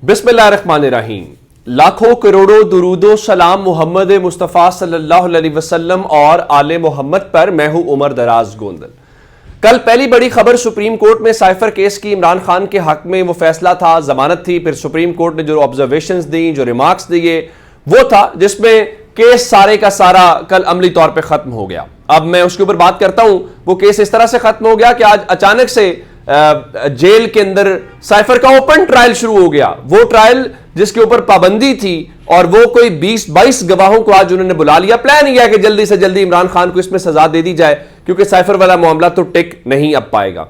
बिस्मिल्लाहिर्रहमानिर्रहीम। लाखों करोड़ों दुरूदो सलाम मोहम्मद मुस्तफ़ा सल्लल्लाहु अलैहि वसल्लम और आले मोहम्मद पर। मैं हूं उमर दराज गोंदल। कल पहली बड़ी खबर सुप्रीम कोर्ट में साइफर केस की इमरान खान के हक में वो फैसला था, जमानत थी। फिर सुप्रीम कोर्ट ने जो ऑब्जर्वेशंस दी, जो रिमार्क्स दिए, वो था जिसमें केस सारे का सारा कल अमली तौर पर खत्म हो गया। अब मैं उसके ऊपर बात करता हूं। वो केस इस तरह से खत्म हो गया कि आज अचानक से जेल के अंदर साइफर का ओपन ट्रायल शुरू हो गया। वो ट्रायल जिसके ऊपर पाबंदी थी और वो कोई 20-22 गवाहों को आज उन्होंने बुला लिया। प्लान यह है कि जल्दी से जल्दी इमरान खान को इसमें सजा दे दी जाए, क्योंकि साइफर वाला मामला तो टिक नहीं अब पाएगा।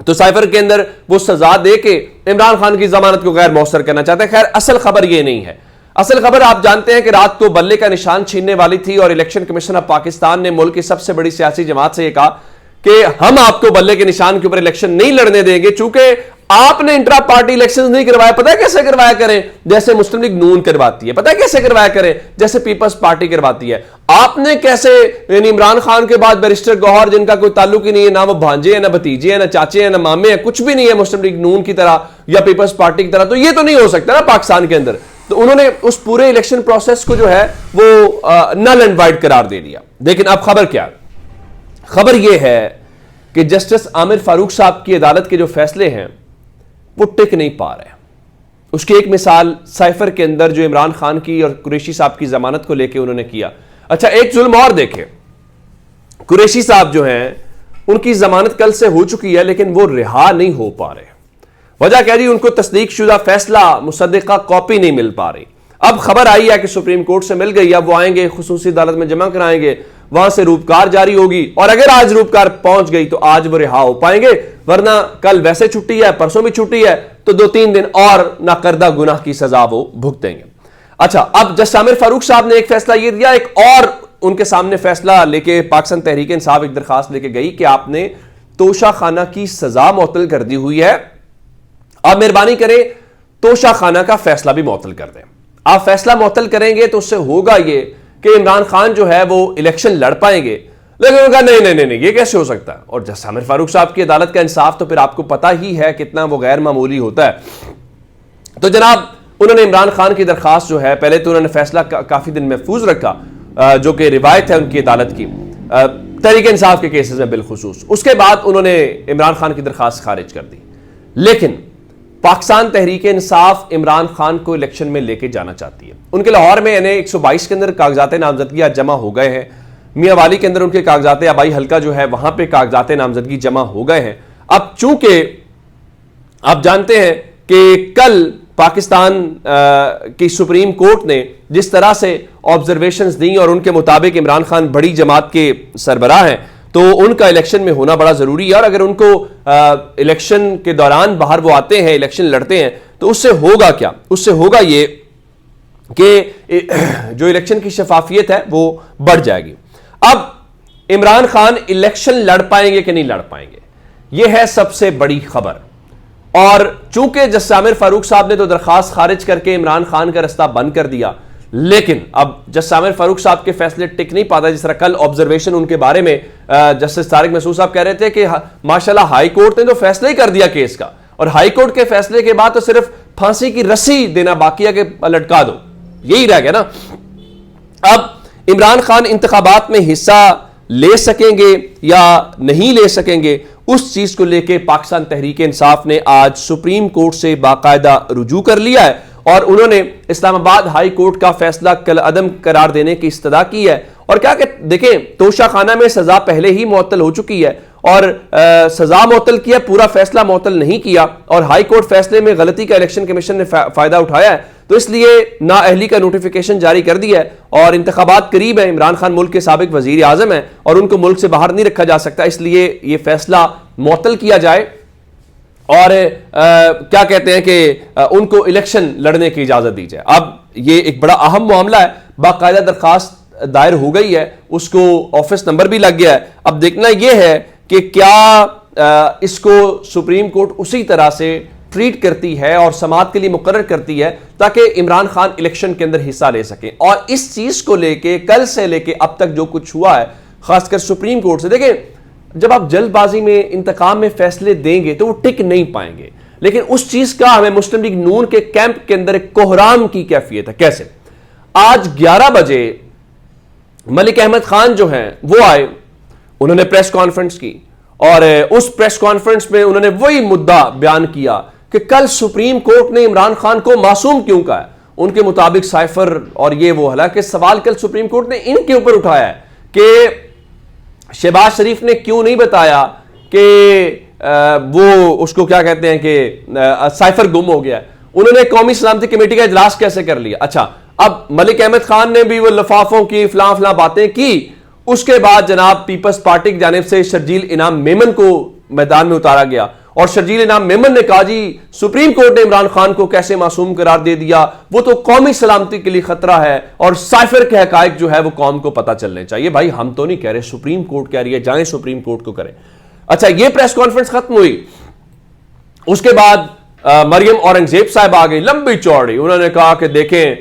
तो साइफर के अंदर वो सजा दे के इमरान खान की जमानत को गैर मौसर करना चाहते हैं। खैर, असल खबर ये नहीं है। असल खबर आप जानते हैं कि रात को बल्ले का निशान छीनने वाली थी और इलेक्शन कमीशन ऑफ पाकिस्तान ने मुल्क की सबसे बड़ी सियासी जमात से यह कहा कि हम आपको बल्ले के निशान के ऊपर इलेक्शन नहीं लड़ने देंगे, चूंकि आपने इंट्रा पार्टी इलेक्शन नहीं करवाया। पता है कैसे करवाया करें? जैसे मुस्लिम लीग नून करवाती है। पता है कैसे करवाया करें? जैसे पीपल्स पार्टी करवाती है। आपने कैसे, यानी इमरान खान के बाद बैरिस्टर गौहर, जिनका कोई ताल्लुक ही नहीं है, ना वो भांजे हैं, ना भतीजे हैं, ना चाचे हैं, ना मामे हैं, कुछ भी नहीं है मुस्लिम लीग नून की तरह या पीपल्स पार्टी की तरह, तो ये तो नहीं हो सकता ना पाकिस्तान के अंदर। तो उन्होंने उस पूरे इलेक्शन प्रोसेस को जो है वो नल एंड वाइड करार दे दिया। लेकिन अब खबर क्या है? खबर यह है कि जस्टिस आमिर फारूक साहब की अदालत के जो फैसले हैं वो टिक नहीं पा रहे। उसकी एक मिसाल साइफर के अंदर जो इमरान खान की और कुरैशी साहब की जमानत को लेकर उन्होंने किया। अच्छा, एक जुल्म और देखें। कुरैशी साहब जो हैं उनकी जमानत कल से हो चुकी है, लेकिन वो रिहा नहीं हो पा रहे। वजह कह रही, उनको तस्दीक शुदा फैसला मुसद्दिका कॉपी नहीं मिल पा रही। अब खबर आई है कि सुप्रीम कोर्ट से मिल गई। अब वो आएंगे, खुसूसी अदालत में जमा कराएंगे, वहां से रूपकार जारी होगी, और अगर आज रूपकार पहुंच गई तो आज वो रिहा हो पाएंगे, वरना कल वैसे छुट्टी है, परसों भी छुट्टी है, तो 2-3 दिन और नाकर्दा गुनाह की सजा वो भुगतेंगे। अच्छा, अब जस्टिस आमिर फारूक साहब ने एक फैसला ये दिया, एक और उनके सामने फैसला लेके पाकिस्तान तहरीक इंसाफ एक दरखास्त लेके गई कि आपने तोशा खाना की सजा मुअत्तल कर दी हुई है, आप मेहरबानी करें तोशा खाना का फैसला भी मुअत्तल कर दें। आप फैसला मुअत्तल करेंगे तो उससे होगा ये कि इमरान खान जो है वो इलेक्शन लड़ पाएंगे। लेकिन उन्होंने कहा नहीं नहीं नहीं, ये कैसे हो सकता है? और जस्टिस आमिर फारूक साहब की अदालत का इंसाफ तो फिर आपको पता ही है कितना वो गैर मामूली होता है। तो जनाब, उन्होंने इमरान खान की दरखास्त जो है, पहले तो उन्होंने फैसला काफी दिन महफूज रखा, जो कि रिवायत है उनकी अदालत की तहरीक इंसाफ के केसेस में बिलखुसूस। उसके बाद उन्होंने इमरान खान की दरखास्त खारिज कर दी। लेकिन पाकिस्तान तहरीक इंसाफ इमरान खान को इलेक्शन में लेके जाना चाहती है। उनके लाहौर में यानी 122 के अंदर कागजात नामजदगी आज जमा हो गए हैं। मियां वाली के अंदर उनके कागजात आबाई हल्का जो है वहां पे कागजात नामजदगी जमा हो गए हैं। अब चूंकि आप जानते हैं कि कल पाकिस्तान की सुप्रीम कोर्ट ने जिस तरह से ऑब्जर्वेशंस दी और उनके मुताबिक इमरान खान बड़ी जमात के सरबराह हैं, तो उनका इलेक्शन में होना बड़ा जरूरी है। और अगर उनको इलेक्शन के दौरान बाहर वो आते हैं, इलेक्शन लड़ते हैं, तो उससे होगा क्या? उससे होगा ये कि जो इलेक्शन की शफाफियत है वो बढ़ जाएगी। अब इमरान खान इलेक्शन लड़ पाएंगे कि नहीं लड़ पाएंगे, यह है सबसे बड़ी खबर। और चूंकि जस्टिस आमिर फारूक साहब ने तो दरखास्त खारिज करके इमरान खान का रास्ता बंद कर दिया, लेकिन अब जस्टिस आमिर फारूक साहब के फैसले टिक नहीं पाता। जिस तरह कल ऑब्जर्वेशन उनके बारे में जस्टिस तारिक मसूद साहब कह रहे थे कि माशाल्लाह हाई कोर्ट ने तो फैसला ही कर दिया केस का, और हाई कोर्ट के फैसले के बाद तो सिर्फ फांसी की रस्सी देना बाकी है कि लटका दो, यही रह गया ना। अब इमरान खान इंतखाबात में हिस्सा ले सकेंगे या नहीं ले सकेंगे, उस चीज को लेकर पाकिस्तान तहरीक इंसाफ ने आज सुप्रीम कोर्ट से बाकायदा रुजू कर लिया है और उन्होंने इस्लामाबाद हाई कोर्ट का फैसला कल अदम करार देने की इस्तदा की है। और क्या कहते, देखें, तोशा खाना में सजा पहले ही मुअत्तल हो चुकी है और सजा मुअत्तल किया, पूरा फैसला मुअत्तल नहीं किया, और हाई कोर्ट फैसले में गलती का इलेक्शन कमीशन ने फायदा उठाया है, तो इसलिए नाअहली का नोटिफिकेशन जारी कर दिया है। और इंतखाबात करीब है, इमरान खान मुल्क के साबिक वजीर आजम है और उनको मुल्क से बाहर नहीं रखा जा सकता, इसलिए यह फैसला मुअत्तल किया जाए और क्या कहते हैं कि उनको इलेक्शन लड़ने की इजाजत दी जाए। अब ये एक बड़ा अहम मामला है, बाकायदा दरखास्त दायर हो गई है, उसको ऑफिस नंबर भी लग गया है। अब देखना यह है कि क्या इसको सुप्रीम कोर्ट उसी तरह से ट्रीट करती है और समाअत के लिए मुकर्रर करती है ताकि इमरान खान इलेक्शन के अंदर हिस्सा ले सके। और इस चीज को लेके कल से लेके अब तक जो कुछ हुआ है, खासकर सुप्रीम कोर्ट से, देखें, जब आप जल्दबाजी में इंतकाम में फैसले देंगे तो वो टिक नहीं पाएंगे। लेकिन उस चीज का हमें मुस्लिम लीग नून के कैंप के अंदर एक कोहराम की कैफियत है। कैसे? आज 11 बजे मलिक अहमद खान जो हैं वो आए, उन्होंने प्रेस कॉन्फ्रेंस की और उस प्रेस कॉन्फ्रेंस में उन्होंने वही मुद्दा बयान किया कि कल सुप्रीम कोर्ट ने इमरान खान को मासूम क्यों कहा है। उनके मुताबिक साइफर और ये वो, हालांकि सवाल कल सुप्रीम कोर्ट ने इनके ऊपर उठाया है कि शहबाज शरीफ ने क्यों नहीं बताया कि वो उसको क्या कहते हैं कि साइफर गुम हो गया। उन्होंने कौमी सलामती कमेटी का इजलास कैसे कर लिया। अच्छा, अब मलिक अहमद खान ने भी वो लफाफों की फलां बातें की। उसके बाद जनाब पीपल्स पार्टी की जानिब से शर्जील इनाम मेमन को मैदान में उतारा गया और शर्जील इनाम मेमन ने कहा जी सुप्रीम कोर्ट ने इमरान खान को कैसे मासूम करार दे दिया, वो तो कौमी सलामती के लिए खतरा है और साइफर के हकायक जो है वो कौम को पता चलने चाहिए। भाई हम तो नहीं कह रहे, सुप्रीम कोर्ट कह रही है, जाएं सुप्रीम कोर्ट को करें। अच्छा, ये प्रेस कॉन्फ्रेंस खत्म हुई, उसके बाद मरियम औरंगजेब साहब आ गई लंबी चौड़ी। उन्होंने कहा कि देखें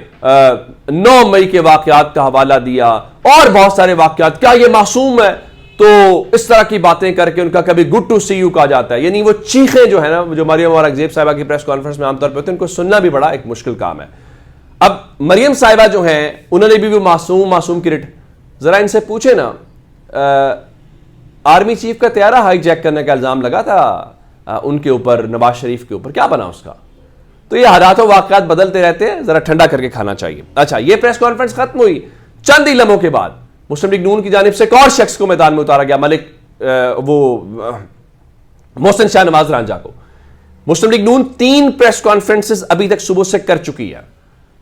9 मई के वाकयात का हवाला दिया और बहुत सारे वाकयात, क्या ये मासूम है? तो इस तरह की बातें करके उनका कभी गुड टू सी यू कहा जाता है। यानी वो चीखें जो है ना, जो मरियम औरंगजेब साहिबा की प्रेस कॉन्फ्रेंस में आमतौर पर होती है, उनको सुनना भी बड़ा एक मुश्किल काम है। अब मरियम साहिबा जो हैं उन्होंने भी वो मासूम की रिट, जरा इनसे पूछे ना, आर्मी चीफ का तैयारा हाईजैक करने का इल्जाम लगा था उनके ऊपर, नवाज शरीफ के ऊपर, क्या बना उसका? तो ये हालातों वाकयात बदलते रहते हैं, जरा ठंडा करके खाना चाहिए। अच्छा, ये प्रेस कॉन्फ्रेंस खत्म हुई, चंद ही लम्हों के बाद मुस्लिम लीग नून की जानिब से एक और शख्स को मैदान में उतारा गया, मलिक मोहसिन शाह नवाज रांझा को। मुस्लिम लीग नून 3 प्रेस कॉन्फ्रेंसेस अभी तक सुबह से कर चुकी है,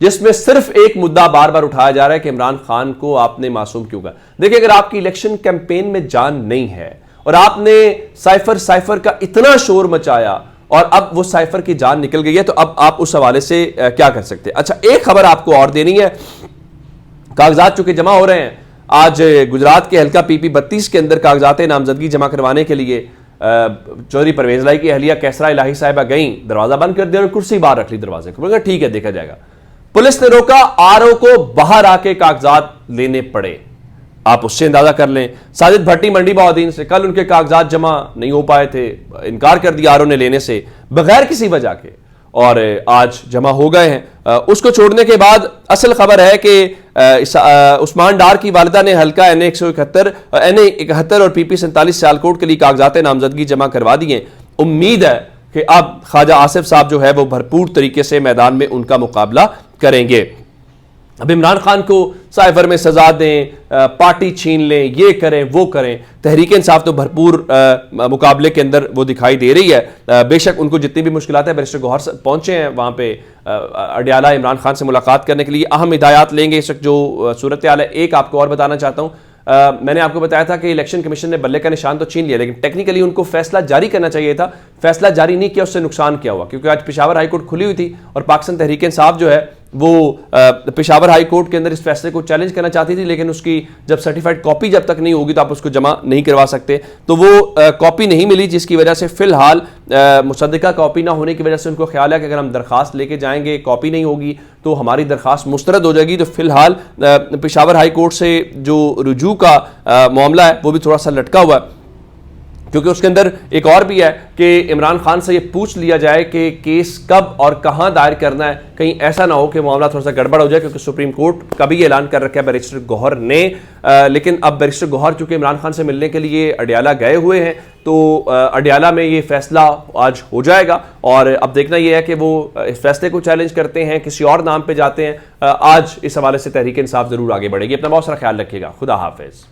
जिसमें सिर्फ एक मुद्दा बार बार उठाया जा रहा है कि इमरान खान को आपने मासूम क्यों कहा। देखिए, अगर आपकी इलेक्शन कैंपेन में जान नहीं है और आपने साइफर का इतना शोर मचाया और अब वो साइफर की जान निकल गई है, तो अब आप उस हवाले से क्या कर सकते हैं। अच्छा, एक खबर आपको और देनी है, कागजात चूंकि जमा हो रहे हैं, आज गुजरात के हल्का पीपी 32 के अंदर कागजात नामजदगी जमा करवाने के लिए चौधरी परवेज लाई की अहलिया कैसरा इलाही साहिबा गई, दरवाजा बंद कर दिया और कुर्सी बाहर रख ली दरवाजे को। ठीक है, देखा जाएगा। पुलिस ने रोका, आरओ को बाहर आके कागजात लेने पड़े। आप उससे अंदाजा कर लें। साजिद भट्टी मंडी बहाउद्दीन से कल उनके कागजात जमा नहीं हो पाए थे, इनकार कर दिया आरओ ने लेने से बगैर किसी वजह के, और आज जमा हो गए हैं। उसको छोड़ने के बाद असल खबर है कि उस्मान डार की वालिदा ने हल्का NA 71 और PP 47 सियालकोट के लिए कागजात नामजदगी जमा करवा दिए। उम्मीद है कि अब ख्वाजा आसिफ साहब जो है वो भरपूर तरीके से मैदान में उनका मुकाबला करेंगे। अब इमरान खान को साइफर में सजा दें, पार्टी छीन लें, ये करें वो करें, तहरीक इंसाफ तो भरपूर मुकाबले के अंदर वो दिखाई दे रही है। बेशक उनको जितनी भी मुश्किलात है, बैरिस्टर गौहर पहुंचे हैं वहाँ पे अडियाला इमरान खान से मुलाकात करने के लिए, अहम हिदायत लेंगे इस वक्त जो सूरत हाल है। एक आपको और बताना चाहता हूँ, मैंने आपको बताया था कि इलेक्शन कमीशन ने बल्ले का निशान तो छीन लिया, लेकिन टेक्निकली उनको फैसला जारी करना चाहिए था। फैसला जारी नहीं किया, उससे नुकसान क्या हुआ? क्योंकि आज पेशावर हाई कोर्ट खुली हुई थी और पाकिस्तान तहरीक इंसाफ जो है वो पेशावर हाई कोर्ट के अंदर इस फैसले को चैलेंज करना चाहती थी, लेकिन उसकी जब सर्टिफाइड कॉपी जब तक नहीं होगी तो आप उसको जमा नहीं करवा सकते। तो वो कॉपी नहीं मिली, जिसकी वजह से फिलहाल मुसद्दका कॉपी ना होने की वजह से उनको ख्याल है कि अगर हम दरखास्त लेके जाएंगे, कॉपी नहीं होगी तो हमारी दरखास्त मुस्तरद हो जाएगी। तो फिलहाल पेशावर हाई कोर्ट से जो रुजू का मामला है वो भी थोड़ा सा लटका हुआ है, क्योंकि उसके अंदर एक और भी है कि इमरान खान से ये पूछ लिया जाए कि केस कब और कहां दायर करना है, कहीं ऐसा ना हो कि मामला थोड़ा सा गड़बड़ हो जाए, क्योंकि सुप्रीम कोर्ट का भी ऐलान कर रखा है बैरिस्टर गौहर ने। लेकिन अब बैरिस्टर गौहर चूंकि इमरान खान से मिलने के लिए अडियाला गए हुए हैं, तो अडियाला में ये फैसला आज हो जाएगा और अब देखना यह है कि वो इस फैसले को चैलेंज करते हैं, किसी और नाम पर जाते हैं। आज इस हवाले से तहरीक इंसाफ जरूर आगे बढ़ेगी। अपना बहुत सारा ख्याल रखिएगा। खुदा हाफिज।